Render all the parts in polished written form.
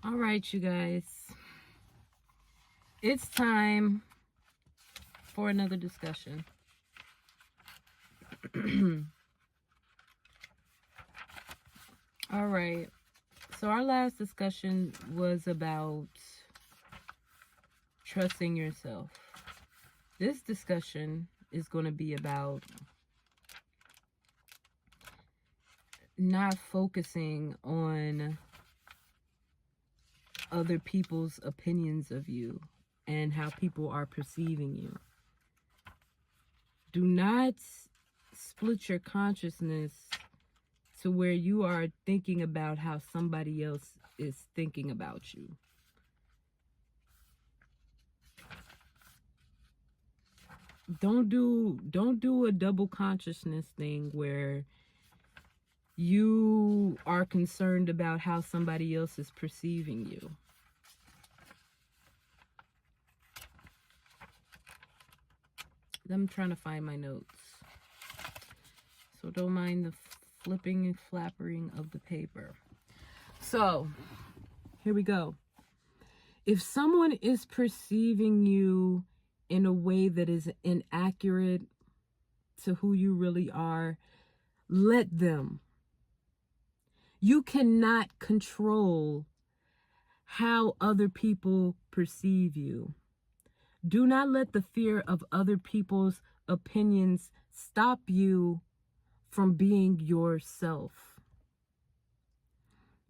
All right, you guys. It's time for another discussion. All right. So our last discussion was about trusting yourself. This discussion is going to be about not focusing on other people's opinions of you and how people are perceiving you. Do not split your consciousness to where you are thinking about how somebody else is thinking about you. Don't do a double consciousness thing where you are concerned about how somebody else is perceiving you. I'm trying to find my notes, so don't mind the flipping and flappering of the paper. So here we go. If someone is perceiving you in a way that is inaccurate to who you really are, let them. You cannot control how other people perceive you. Do not let the fear of other people's opinions stop you from being yourself.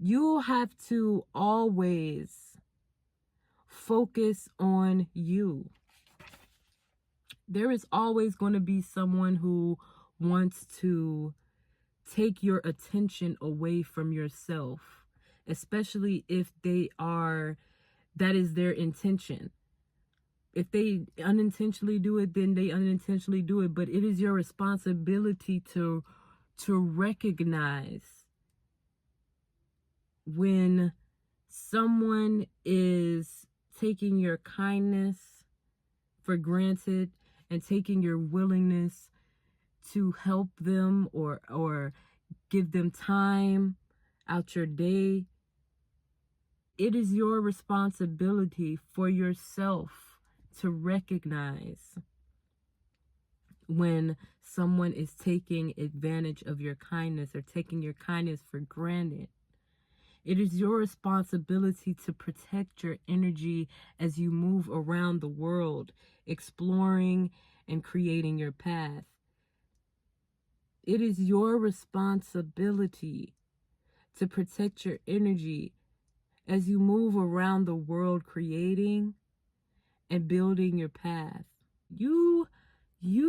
You have to always focus on you. There is always going to be someone who wants to take your attention away from yourself, especially if that is their intention. If they unintentionally do it, then they unintentionally do it. But it is your responsibility to recognize when someone is taking your kindness for granted and taking your willingness to help them or give them time out your day. It is your responsibility for yourself to recognize when someone is taking advantage of your kindness or taking your kindness for granted. It is your responsibility to protect your energy as you move around the world, exploring and creating your path. It is your responsibility to protect your energy as you move around the world, creating and building your path. You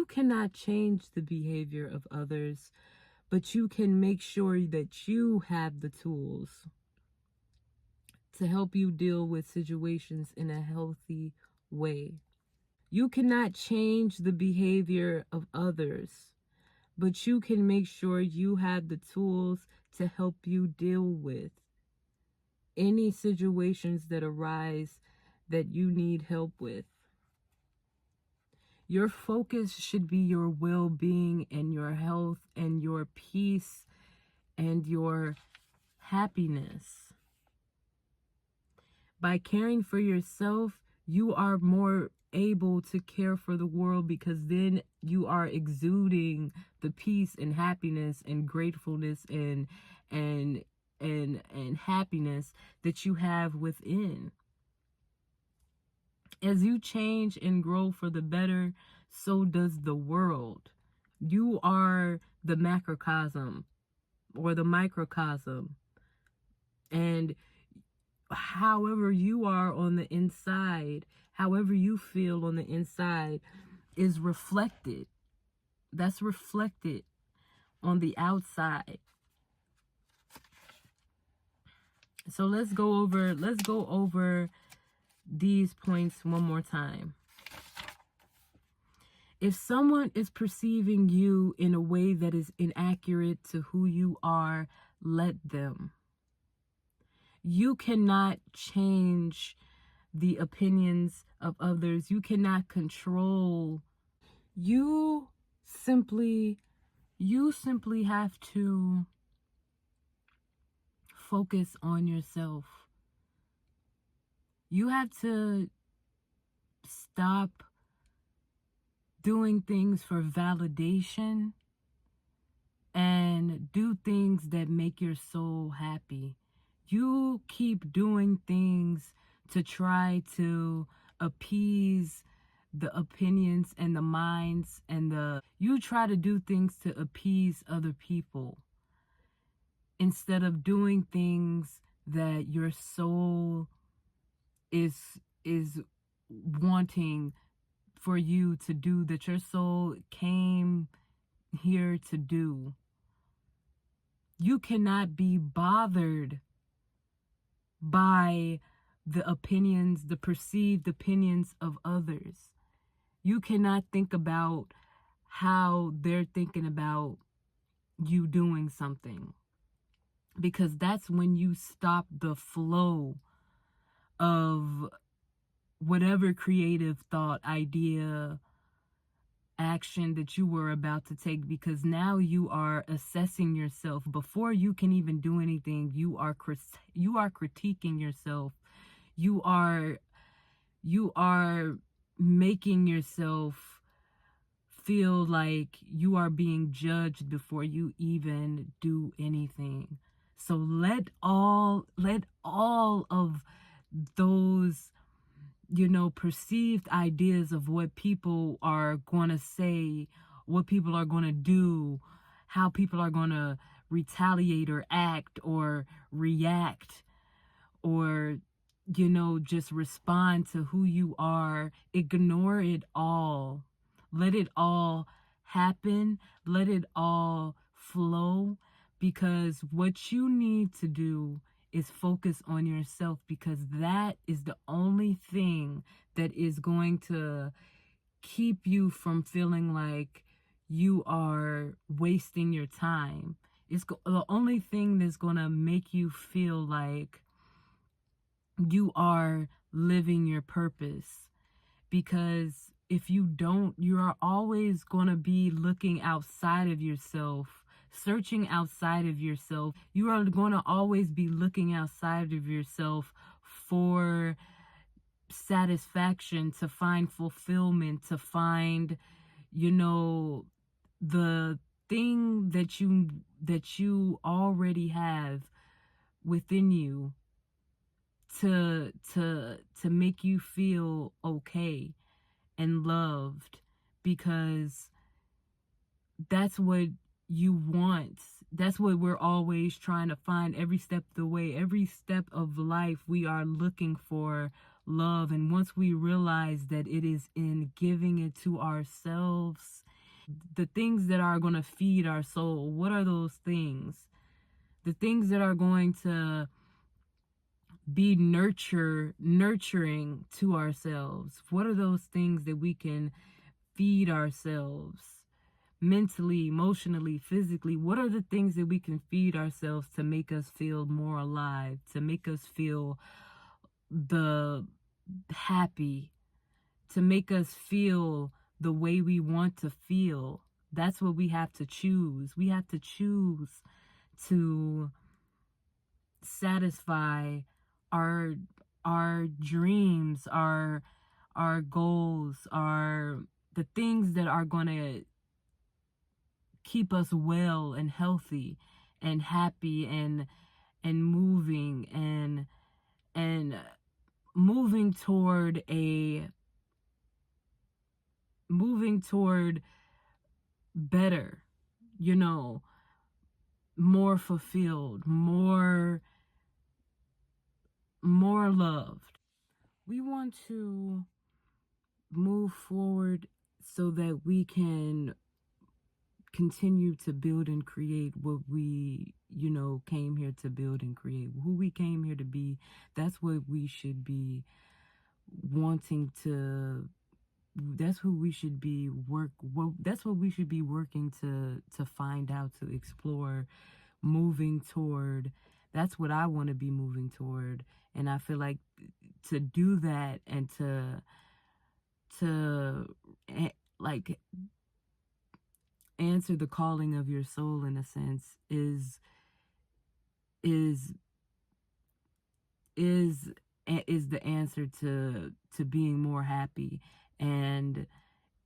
cannot change the behavior of others, but you can make sure that you have the tools to help you deal with situations in a healthy way. You cannot change the behavior of others, but you can make sure you have the tools to help you deal with any situations that arise that you need help with. Your focus should be your well-being and your health and your peace and your happiness. By caring for yourself, you are more able to care for the world, because then you are exuding the peace and happiness and gratefulness and happiness that you have within. As you change and grow for the better, so does the world. You are the macrocosm or the microcosm. And however you are on the inside, however you feel on the inside is reflected. That's reflected on the outside. So let's go over these points one more time. If someone is perceiving you in a way that is inaccurate to who you are, let them. You cannot change the opinions of others. You cannot control. You simply have to focus on yourself. You have to stop doing things for validation and do things that make your soul happy. You keep doing things to try to appease the opinions and the minds and you try to do things to appease other people instead of doing things that your soul is wanting for you to do, that your soul came here to do. You cannot be bothered by the opinions, the perceived opinions of others. You cannot think about how they're thinking about you doing something, because that's when you stop the flow of whatever creative thought, idea, action that you were about to take, because now you are assessing yourself before you can even do anything. You are critiquing yourself. You are making yourself feel like you are being judged before you even do anything. So let all of those, perceived ideas of what people are going to say, what people are going to do, how people are going to retaliate or act or react, or, just respond to who you are. Ignore it all. Let it all happen. Let it all flow, because what you need to do is focus on yourself, because that is the only thing that is going to keep you from feeling like you are wasting your time. The only thing that's going to make you feel like you are living your purpose. Because if you don't, you are always going to be looking outside of yourself, searching outside of yourself. You are going to always be looking outside of yourself for satisfaction, to find fulfillment, to find, the thing that you already have within you, to make you feel okay and loved, because that's what you want. That's what we're always trying to find every step of the way. Every step of life, we are looking for love. And once we realize that it is in giving it to ourselves, the things that are going to feed our soul, what are those things? The things that are going to be nurturing to ourselves. What are those things that we can feed ourselves mentally, emotionally, physically? What are the things that we can feed ourselves to make us feel more alive, to make us feel the happy, to make us feel the way we want to feel? That's what we have to choose. We have to choose to satisfy our dreams, our goals, the things that are going to keep us well and healthy and happy and moving and moving toward better, you know, more fulfilled, more loved. We want to move forward so that we can continue to build and create what we, came here to build and create, who we came here to be. That's what we should be wanting to, that's who we should be that's what we should be working to find out, to explore, moving toward. That's what I want to be moving toward. And I feel like to do that and to like answer the calling of your soul, in a sense, is is is the answer to being more happy and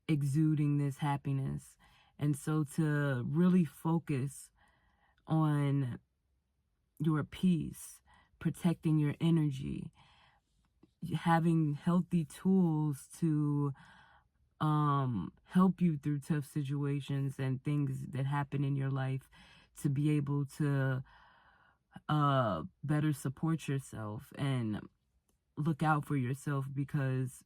exuding this happiness. And so to really focus on your peace, protecting your energy, having healthy tools to help you through tough situations and things that happen in your life, to be able to better support yourself and look out for yourself, because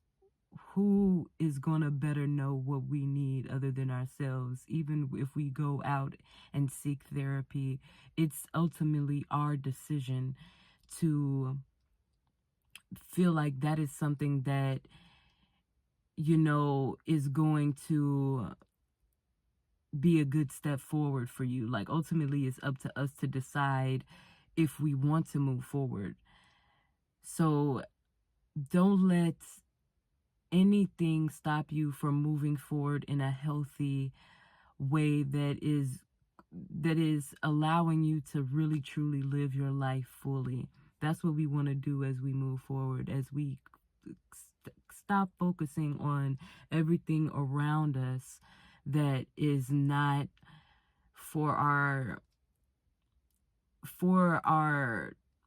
who is gonna better know what we need other than ourselves? Even if we go out and seek therapy, it's ultimately our decision to feel like that is something that, is going to be a good step forward for you. Like, ultimately, it's up to us to decide if we want to move forward. So don't let anything stop you from moving forward in a healthy way that is allowing you to really truly live your life fully. That's what we want to do as we move forward, as we stop focusing on everything around us that is not for our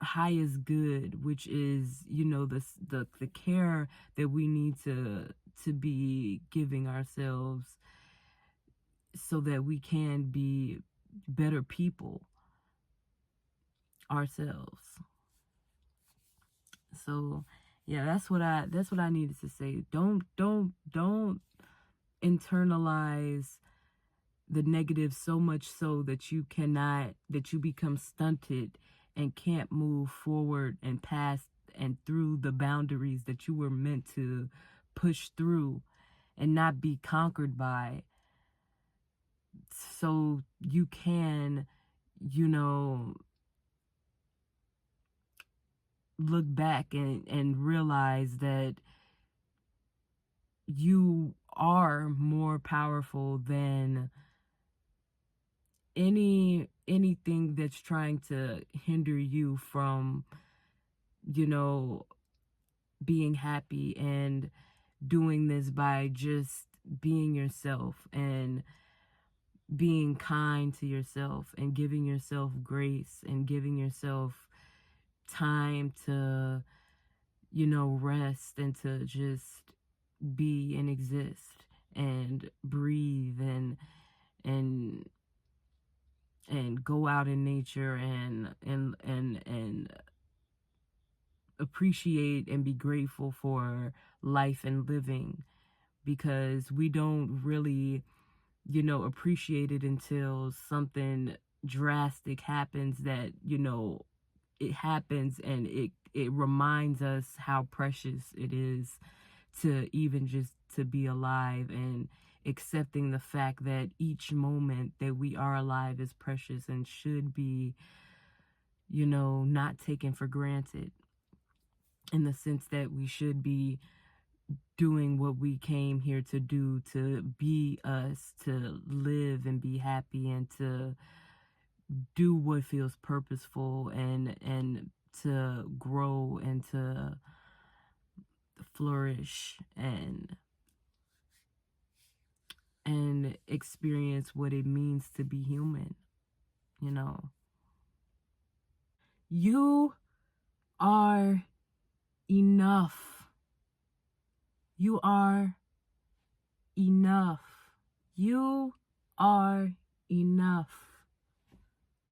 highest good, which is, the care that we need to be giving ourselves so that we can be better people ourselves. So yeah, that's what I needed to say. Don't internalize the negative so much so that you become stunted and can't move forward and past and through the boundaries that you were meant to push through and not be conquered by, so you can, you know, look back and realize that you are more powerful than anything that's trying to hinder you from, you know, being happy and doing this by just being yourself and being kind to yourself and giving yourself grace and giving yourself time to, rest and to just be and exist and breathe and and go out in nature and appreciate and be grateful for life and living, because we don't really, appreciate it until something drastic happens that, it happens and it reminds us how precious it is to even just to be alive, and accepting the fact that each moment that we are alive is precious and should be, not taken for granted, in the sense that we should be doing what we came here to do, to be us, to live and be happy, and to do what feels purposeful, and to grow and to flourish and experience what it means to be human, you know. You are enough. You are enough. You are enough.